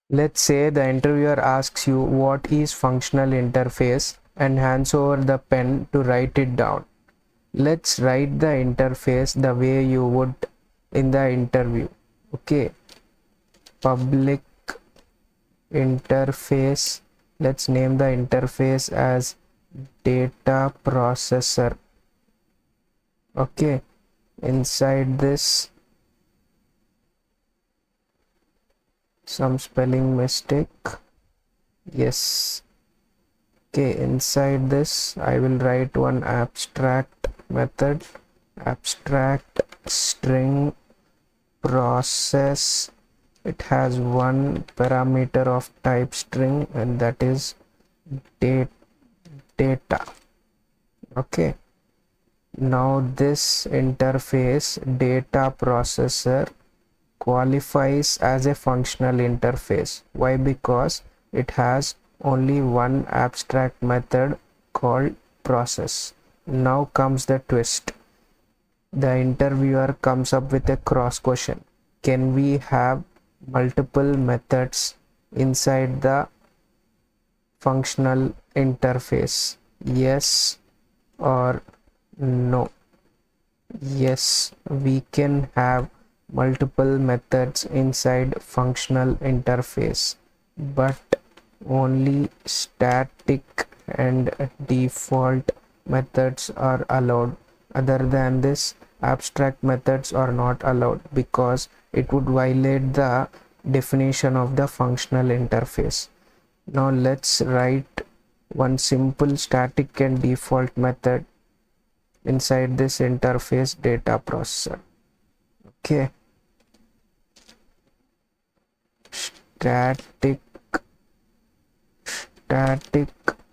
Let's say the interviewer asks you what is functional interface and hands over the pen to write it down. Let's write the interface the way you would in the interview. Okay, public interface. Let's name the interface as data processor. Okay, inside this, some spelling mistake. Yes. Okay, inside this I will write one abstract method, abstract string process. It has one parameter of type string, and that is data. Okay, now this interface data processor qualifies as a functional interface. Why? Because it has only one abstract method called process. Now comes the twist. The interviewer comes up with a cross question. Can we have multiple methods inside the functional interface? Yes or no? Yes, we can have multiple methods inside functional interface, but only static and default methods are allowed. Other than this, abstract methods are not allowed because it would violate the definition of the functional interface. Now let's write one simple static and default method inside this interface data processor. Okay, static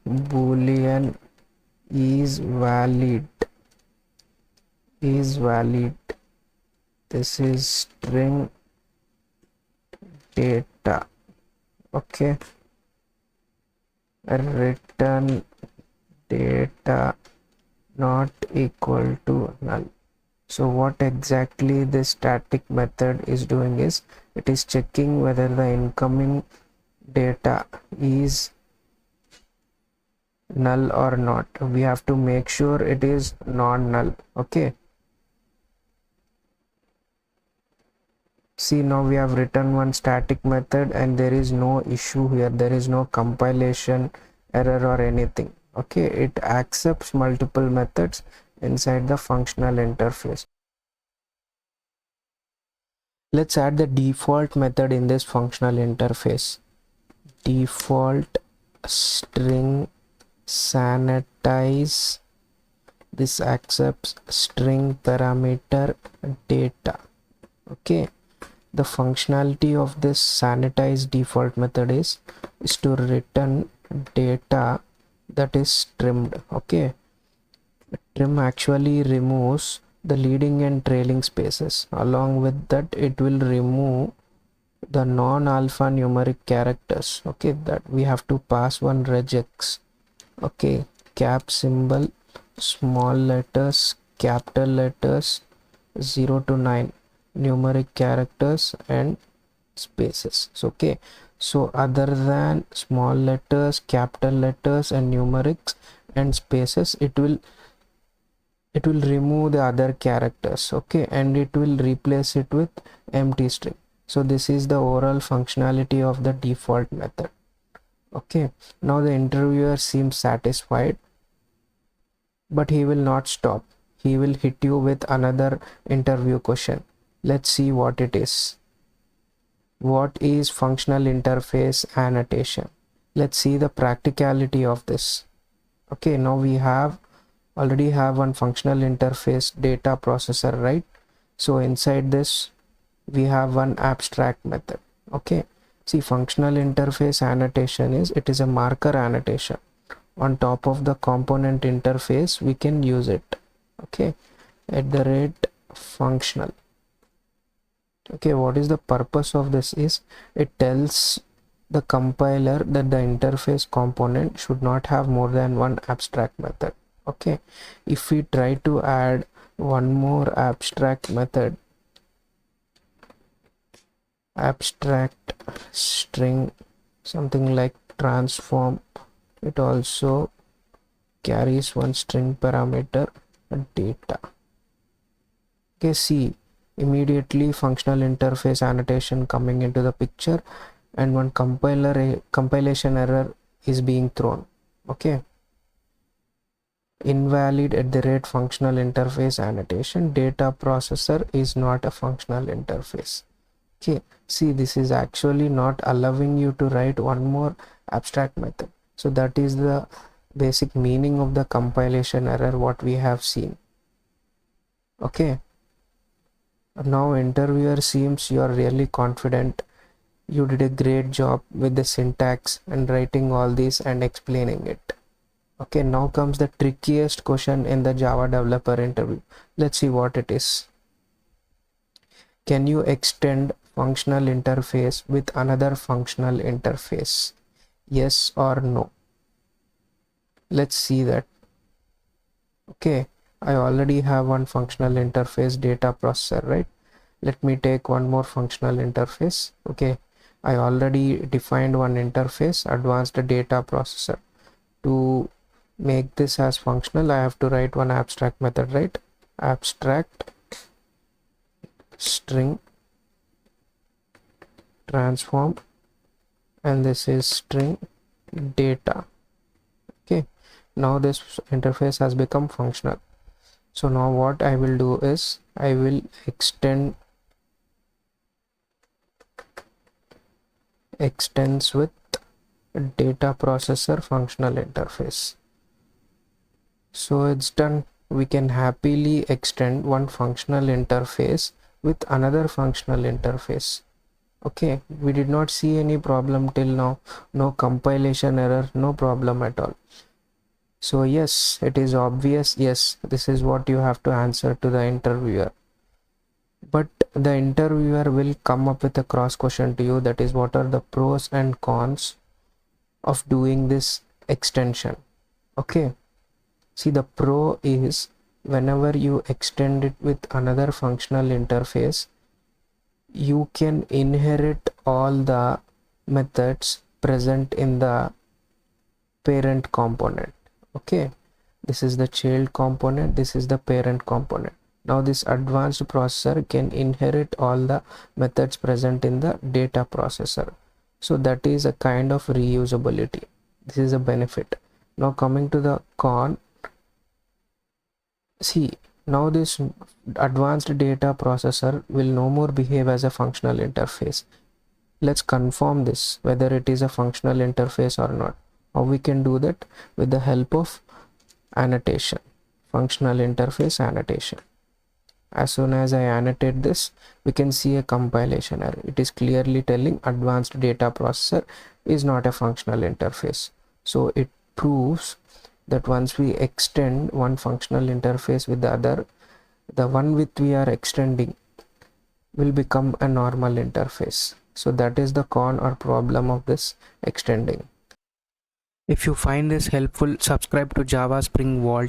boolean is valid. This is string data. Okay, return data not equal to null. So what exactly this static method is doing is it is checking whether the incoming data is null or not. We have to make sure it is non-null. Okay, see, now we have written one static method and there is no issue here. There is no compilation error or anything. Okay, it accepts multiple methods inside the functional interface. Let's add the default method in this functional interface. Default string sanitize. This accepts string parameter data. Okay, the functionality of this sanitize default method is to return data that is trimmed. Okay, trim actually removes the leading and trailing spaces. Along with that, it will remove the non-alphanumeric characters. Okay, that we have to pass one regex. Okay, cap symbol, small letters, capital letters, 0 to 9 numeric characters and spaces. So okay, so other than small letters, capital letters and numerics and spaces, it will remove the other characters. Okay, and it will replace it with empty string. So this is the overall functionality of the default method. Okay, now the interviewer seems satisfied, but he will not stop. He will hit you with another interview question. Let's see what it is. What is functional interface annotation? Let's see the practicality of this. Okay, now we already have one functional interface data processor, right? So inside this we have one abstract method. Okay, see, functional interface annotation it is a marker annotation on top of the component interface. We can use it. Okay, @functional. Okay, what is the purpose of this is it tells the compiler that the interface component should not have more than one abstract method. Okay, if we try to add one more abstract method, abstract string, something like transform, it also carries one string parameter data. Okay, see, immediately functional interface annotation coming into the picture, and one compilation error is being thrown. Okay, invalid at the rate functional interface annotation, data processor is not a functional interface. Okay, see, this is actually not allowing you to write one more abstract method. So that is the basic meaning of the compilation error what we have seen. Okay, now interviewer seems you are really confident. You did a great job with the syntax and writing all this and explaining it. Okay, now comes the trickiest question in the Java developer interview. Let's see what it is. Can you extend functional interface with another functional interface? Yes or no? Let's see that. Okay, I already have one functional interface data processor, right? Let me take one more functional interface. Okay, I already defined one interface, advanced data processor. To make this as functional, I have to write one abstract method, right? Abstract string transform, and this is string data. Okay, now this interface has become functional. So now what I will do is I will extends with data processor functional interface. So it's done. We can happily extend one functional interface with another functional interface. Okay, we did not see any problem till now. No compilation error, no problem at all. So yes, it is obvious. Yes, this is what you have to answer to the interviewer. But the interviewer will come up with a cross question to you, that is, what are the pros and cons of doing this extension. Okay, see, the pro is whenever you extend it with another functional interface, you can inherit all the methods present in the parent component. Okay, this is the child component, this is the parent component. Now this advanced processor can inherit all the methods present in the data processor. So that is a kind of reusability. This is a benefit. Now coming to the con, see, now this advanced data processor will no more behave as a functional interface. Let's confirm this, whether it is a functional interface or not. How we can do that? With the help of annotation, functional interface annotation. As soon as I annotate this, we can see a compilation error. It is clearly telling advanced data processor is not a functional interface. So it proves that once we extend one functional interface with the other, the one with we are extending will become a normal interface. So that is the con or problem of this extending. If you find this helpful, subscribe to Java Spring Vault